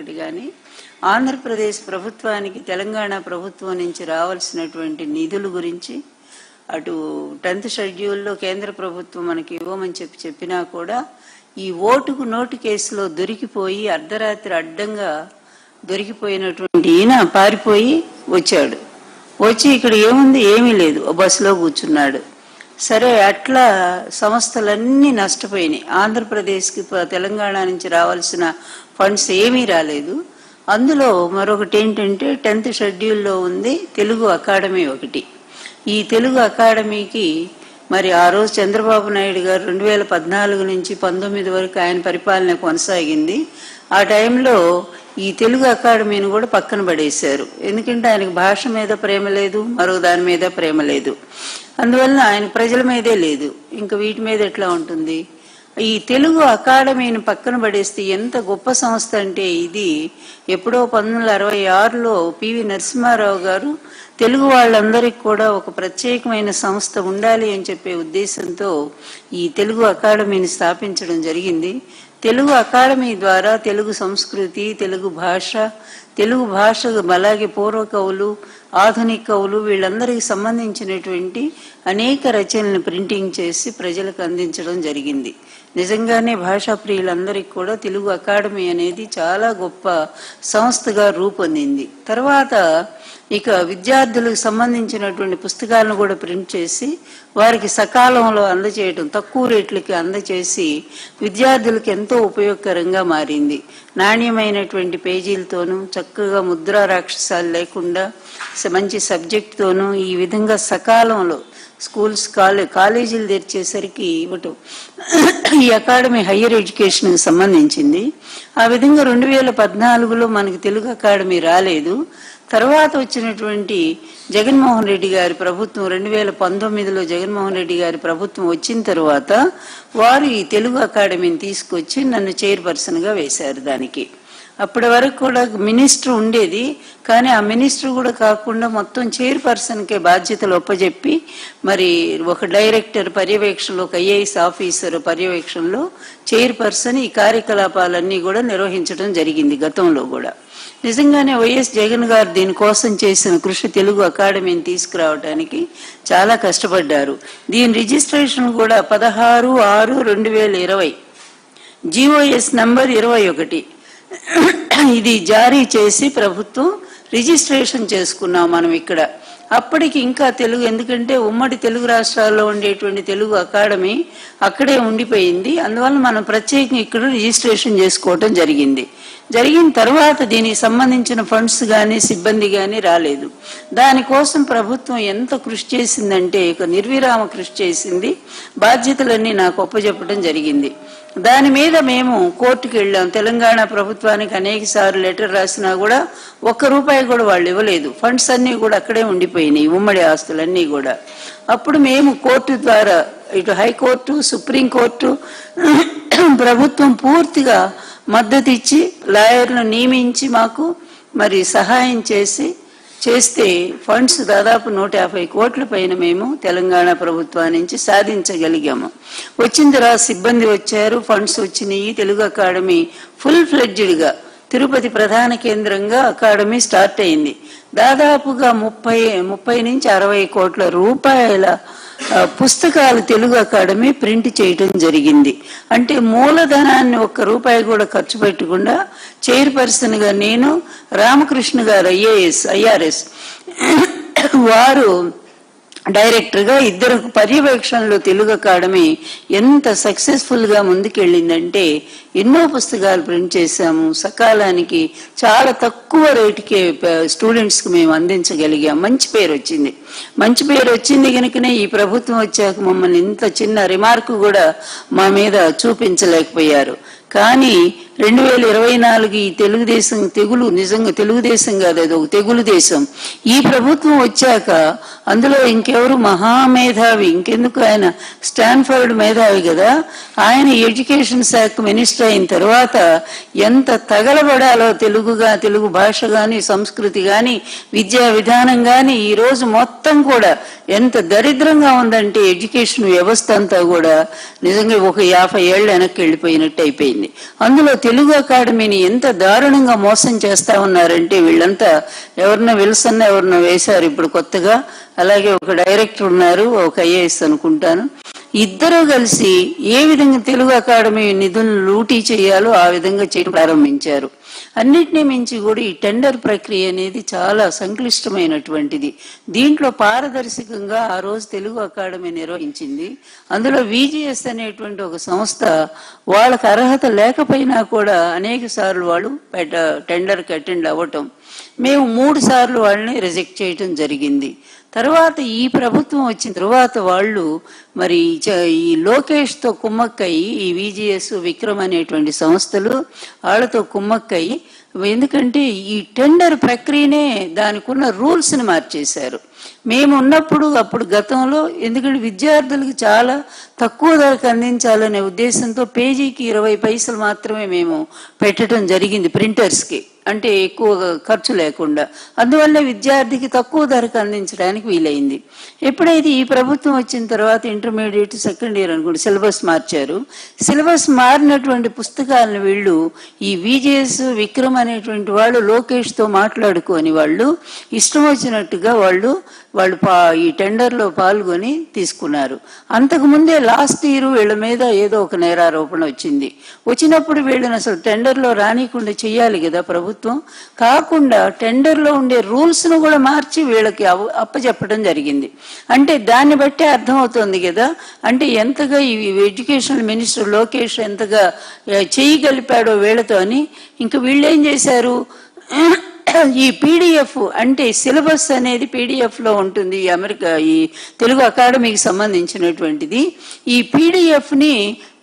ఒకటి కానీ ఆంధ్రప్రదేశ్ ప్రభుత్వానికి తెలంగాణ ప్రభుత్వం నుంచి రావాల్సినటువంటి నిధుల గురించి అటు 10th షెడ్యూల్లో కేంద్ర ప్రభుత్వం మనకి ఇవ్వమని చెప్పినా కూడా ఈ ఓటుకు నోటు కేసులో దొరికిపోయి అర్ధరాత్రి అడ్డంగా దొరికిపోయినటువంటి ఈయన పారిపోయి వచ్చాడు. వచ్చి ఇక్కడ ఏముంది, ఏమీ లేదు, బస్సులో కూర్చున్నాడు. సరే, అట్లా సంస్థలన్నీ నష్టపోయినాయి. ఆంధ్రప్రదేశ్కి తెలంగాణ నుంచి రావాల్సిన ఫండ్స్ ఏమీ రాలేదు. అందులో మరొకటి ఏంటంటే 10th షెడ్యూల్లో ఉంది తెలుగు అకాడమీ ఒకటి. ఈ తెలుగు అకాడమీకి మరి ఆ రోజు చంద్రబాబు నాయుడు గారు 2014 నుంచి 19 వరకు ఆయన పరిపాలన కొనసాగింది. ఆ టైంలో ఈ తెలుగు అకాడమీని కూడా పక్కన పడేశారు. ఎందుకంటే ఆయనకు భాష మీద ప్రేమ లేదు, మరో దాని మీద ప్రేమ లేదు. అందువలన ఆయన ప్రజల మీదే లేదు, ఇంకా వీటి మీద ఎట్లా ఉంటుంది. ఈ తెలుగు అకాడమీని పక్కన పడేస్తే ఎంత గొప్ప సంస్థ అంటే, ఇది ఎప్పుడో 1966లో పివి నరసింహారావు గారు తెలుగు వాళ్ళందరికీ కూడా ఒక ప్రత్యేకమైన సంస్థ ఉండాలి అని చెప్పే ఉద్దేశంతో ఈ తెలుగు అకాడమీని స్థాపించడం జరిగింది. తెలుగు అకాడమీ ద్వారా తెలుగు సంస్కృతి, తెలుగు భాష అలాగే పూర్వ కవులు, ఆధునిక కవులు వీళ్ళందరికీ సంబంధించినటువంటి అనేక రచనలను ప్రింటింగ్ చేసి ప్రజలకు అందించడం జరిగింది. నిజంగానే భాషా ప్రియులందరికీ కూడా తెలుగు అకాడమీ అనేది చాలా గొప్ప సంస్థగా రూపొందింది. తర్వాత ఇక విద్యార్థులకు సంబంధించినటువంటి పుస్తకాలను కూడా ప్రింట్ చేసి వారికి సకాలంలో అందజేయడం, తక్కువ రేట్లకి అందజేసి విద్యార్థులకు ఎంతో ఉపయోగకరంగా మారింది. నాణ్యమైనటువంటి పేజీలతోనూ చక్కగా ముద్రా రాక్షసాలు లేకుండా మంచి సబ్జెక్ట్తోనూ ఈ విధంగా సకాలంలో స్కూల్స్ కాలేజీలు తెరిచేసరికి ఇవ్వటం ఈ అకాడమీ హయ్యర్ ఎడ్యుకేషన్కి సంబంధించింది. ఆ విధంగా 2014లో మనకి తెలుగు అకాడమీ రాలేదు. తర్వాత వచ్చినటువంటి జగన్మోహన్ రెడ్డి గారి ప్రభుత్వం 2019లో జగన్మోహన్ రెడ్డి గారి ప్రభుత్వం వచ్చిన తర్వాత వారు ఈ తెలుగు అకాడమీని తీసుకొచ్చి నన్ను చైర్పర్సన్గా వేశారు. దానికి అప్పటి వరకు కూడా మినిస్టర్ ఉండేది, కానీ ఆ మినిస్టర్ కూడా కాకుండా మొత్తం చైర్పర్సన్కే బాధ్యతలు ఒప్పజెప్పి మరి ఒక డైరెక్టర్ పర్యవేక్షణలో, ఒక ఐఏఎస్ ఆఫీసర్ పర్యవేక్షణలో చైర్పర్సన్ ఈ కార్యకలాపాలన్నీ కూడా నిర్వహించడం జరిగింది గతంలో కూడా. నిజంగానే వైఎస్ జగన్ గారు దీనికోసం చేసిన కృషి తెలుగు అకాడమీని తీసుకురావడానికి చాలా కష్టపడ్డారు. దీని రిజిస్ట్రేషన్ కూడా 16/6/2020 GOS నంబర్ 21 ఇది జారీ చేసి ప్రభుత్వం రిజిస్ట్రేషన్ చేసుకున్నాం మనం ఇక్కడ. అప్పటికి ఇంకా తెలుగు, ఎందుకంటే ఉమ్మడి తెలుగు రాష్ట్రాల్లో ఉండేటువంటి తెలుగు అకాడమీ అక్కడే ఉండిపోయింది. అందువల్ల మనం ప్రత్యేకంగా ఇక్కడ రిజిస్ట్రేషన్ చేసుకోవటం జరిగింది. జరిగిన తర్వాత దీనికి సంబంధించిన ఫండ్స్ కానీ సిబ్బంది కానీ రాలేదు. దానికోసం ప్రభుత్వం ఎంత కృషి చేసిందంటే నిర్విరామ కృషి చేసింది. బాధ్యతలన్నీ నాకు ఒప్పజెప్పడం జరిగింది. దాని మీద మేము కోర్టుకు వెళ్ళాం. తెలంగాణ ప్రభుత్వానికి అనేక సార్లు లెటర్ రాసినా కూడా ₹1 కూడా వాళ్ళు ఇవ్వలేదు. ఫండ్స్ అన్నీ కూడా అక్కడే ఉండిపోయినాయి, ఉమ్మడి ఆస్తులన్నీ కూడా. అప్పుడు మేము కోర్టు ద్వారా ఇటు హైకోర్టు, సుప్రీంకోర్టు ప్రభుత్వం పూర్తిగా మద్దతు ఇచ్చి లాయర్లను నియమించి మాకు మరి సహాయం చేస్తే ఫండ్స్ దాదాపు 150 కోట్ల పైన మేము తెలంగాణ ప్రభుత్వం నుంచి సాధించగలిగాము. వచ్చిన తర్వాత సిబ్బంది వచ్చారు, ఫండ్స్ వచ్చినాయి. తెలుగు అకాడమీ ఫుల్ ఫ్లెడ్జ్డ్గా తిరుపతి ప్రధాన కేంద్రంగా అకాడమీ స్టార్ట్ అయింది. దాదాపుగా 30 నుంచి 60 కోట్ల రూపాయల పుస్తకాలు తెలుగు అకాడమీ ప్రింట్ చేయటం జరిగింది. అంటే మూలధనాన్ని ₹1 కూడా ఖర్చు పెట్టకుండా చైర్పర్సన్ గా నేను, రామకృష్ణ గారు IRS వారు డైరెక్టర్ గా, ఇద్దరు పర్యవేక్షణలో తెలుగు అకాడమీ ఎంత సక్సెస్ఫుల్ గా ముందుకెళ్ళిందంటే ఎన్నో పుస్తకాలు ప్రింట్ చేశాము. సకాలానికి చాలా తక్కువ రేటుకే స్టూడెంట్స్ కి మేము అందించగలిగాం. మంచి పేరు వచ్చింది కనుకనే ఈ ప్రభుత్వం వచ్చాక మమ్మల్ని ఇంత చిన్న రిమార్క్ కూడా మా మీద చూపించలేకపోయారు. కానీ 2024 ఈ తెలుగుదేశం తెగులు, నిజంగా తెలుగుదేశం కాదు, అది ఒక తెగులు దేశం. ఈ ప్రభుత్వం వచ్చాక అందులో ఇంకెవరు మహామేధావి, ఇంకెందుకు ఆయన స్టాన్ఫర్డ్ మేధావి కదా, ఆయన ఎడ్యుకేషన్ శాఖ మినిస్టర్ అయిన తర్వాత ఎంత తగలబడాలో తెలుగు భాష కానీ, సంస్కృతి కానీ, విద్యా విధానం కానీ ఈ రోజు మొత్తం కూడా ఎంత దరిద్రంగా ఉందంటే ఎడ్యుకేషన్ వ్యవస్థ అంతా కూడా నిజంగా ఒక 50 ఏళ్ళు వెనక్కి వెళ్ళిపోయినట్టు అయిపోయింది. అందులో తెలుగు అకాడమీని ఎంత దారుణంగా మోసం చేస్తా ఉన్నారంటే వీళ్ళంతా ఎవరినో విల్సన్ ఎవరినో వేశారు ఇప్పుడు కొత్తగా, అలాగే ఒక డైరెక్టర్ ఉన్నారు, ఒక ఐఏఎస్ అనుకుంటాను. ఇద్దరూ కలిసి ఏ విధంగా తెలుగు అకాడమీ నిధులను లూటీ చేయాలో ఆ విధంగా చేయడం ప్రారంభించారు. అన్నిటినీ మించి కూడా ఈ టెండర్ ప్రక్రియ అనేది చాలా సంక్లిష్టమైనటువంటిది. దీంట్లో పారదర్శకంగా ఆ రోజు తెలుగు అకాడమీ నిర్వహించింది. అందులో విజిఎస్ అనేటువంటి ఒక సంస్థ వాళ్ళకు అర్హత లేకపోయినా కూడా అనేక సార్లు వాళ్ళు టెండర్కి అటెండ్ అవ్వటం, మేము 3 సార్లు వాళ్ళని రిజెక్ట్ చేయటం జరిగింది. తర్వాత ఈ ప్రభుత్వం వచ్చిన తర్వాత వాళ్ళు మరి ఈ లోకేష్తో కుమ్మక్కయి, ఈ విజిఎస్ విక్రమ్ అనేటువంటి సంస్థలు వాళ్ళతో కుమ్మక్కయి, ఎందుకంటే ఈ టెండర్ ప్రక్రియనే దానికి ఉన్న రూల్స్ని మార్చేశారు. మేము ఉన్నప్పుడు అప్పుడు గతంలో, ఎందుకంటే విద్యార్థులకు చాలా తక్కువ ధరకు అందించాలనే ఉద్దేశంతో పేజీకి 20 పైసలు మాత్రమే మేము పెట్టడం జరిగింది ప్రింటర్స్కి, అంటే ఎక్కువ ఖర్చు లేకుండా. అందువల్ల విద్యార్థికి తక్కువ ధరకు అందించడానికి వీలైంది. ఎప్పుడైతే ఈ ప్రభుత్వం వచ్చిన తర్వాత ఇంటర్మీడియట్ సెకండ్ ఇయర్ అనుకుంటే సిలబస్ మార్చారు. సిలబస్ మారినటువంటి పుస్తకాలను వీళ్ళు ఈ విజేఎస్ విక్రమ్ అనేటువంటి వాళ్ళు లోకేష్తో మాట్లాడుకొని వాళ్ళు ఇష్టం వచ్చినట్టుగా వాళ్ళు ఈ టెండర్లో పాల్గొని తీసుకున్నారు. అంతకుముందే లాస్ట్ ఇయర్ వీళ్ళ మీద ఏదో ఒక నేరారోపణ వచ్చింది. వచ్చినప్పుడు వీళ్ళని అసలు టెండర్లో రానికుండా చెయ్యాలి కదా ప్రభుత్వం, కాకుండా టెండర్లో ఉండే రూల్స్ను కూడా మార్చి వీళ్ళకి అప్పచెప్పడం జరిగింది. అంటే దాన్ని బట్టే అర్థమవుతుంది కదా, అంటే ఎంతగా ఈ ఎడ్యుకేషనల్ మినిస్టర్ లోకేష్ ఎంతగా చేయగలిపాడో వీళ్ళతో అని. ఇంకా వీళ్ళు ఏం చేశారు, ఈ పీడిఎఫ్ అంటే సిలబస్ అనేది పీడిఎఫ్లో ఉంటుంది, ఈ తెలుగు అకాడమీకి సంబంధించినటువంటిది. ఈ పీడిఎఫ్ని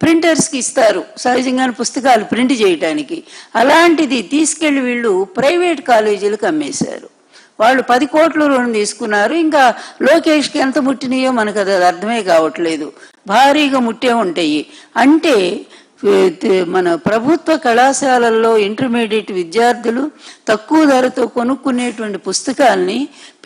ప్రింటర్స్కి ఇస్తారు సహజంగానే పుస్తకాలు ప్రింట్ చేయడానికి. అలాంటిది తీసుకెళ్లి వీళ్ళు ప్రైవేట్ కాలేజీలకు అమ్మేశారు. వాళ్ళు 10 కోట్ల రుణం తీసుకున్నారు. ఇంకా లోకేష్కి ఎంత ముట్టినాయో మనకు అది అర్థమే కావట్లేదు, భారీగా ముట్టే ఉంటాయి. అంటే మన ప్రభుత్వ కళాశాలల్లో ఇంటర్మీడియట్ విద్యార్థులు తక్కువ ధరతో కొనుక్కునేటువంటి పుస్తకాల్ని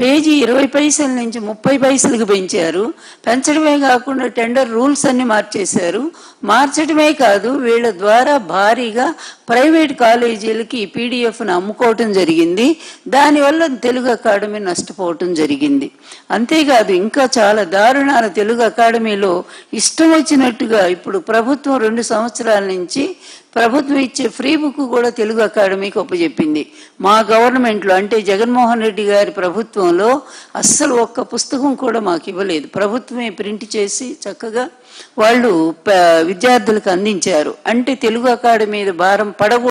పేజీ 20 పైసల నుంచి 30 పైసలకు పెంచారు. పెంచడమే కాకుండా టెండర్ రూల్స్ అన్ని మార్చేశారు. మార్చడమే కాదు, వీళ్ళ ద్వారా భారీగా ప్రైవేట్ కాలేజీలకి ఈ పీడిఎఫ్ను అమ్ముకోవటం జరిగింది. దానివల్ల తెలుగు అకాడమీ నష్టపోవటం జరిగింది. అంతేకాదు ఇంకా చాలా దారుణాలు తెలుగు అకాడమీలో ఇష్టం వచ్చినట్టుగా ఇప్పుడు ప్రభుత్వం 2 సంవత్సరాల నుంచి ప్రభుత్వం ఇచ్చే ఫ్రీ బుక్ కూడా తెలుగు అకాడమీకి ఒప్పచెప్పింది. మా గవర్నమెంట్లో అంటే జగన్మోహన్ రెడ్డి గారి ప్రభుత్వంలో అస్సలు ఒక్క పుస్తకం కూడా మాకు ఇవ్వలేదు. ప్రభుత్వమే ప్రింట్ చేసి చక్కగా వాళ్ళు విద్యార్థులకు అందించారు. అంటే తెలుగు అకాడమీ మీద భారం పడకూడదు.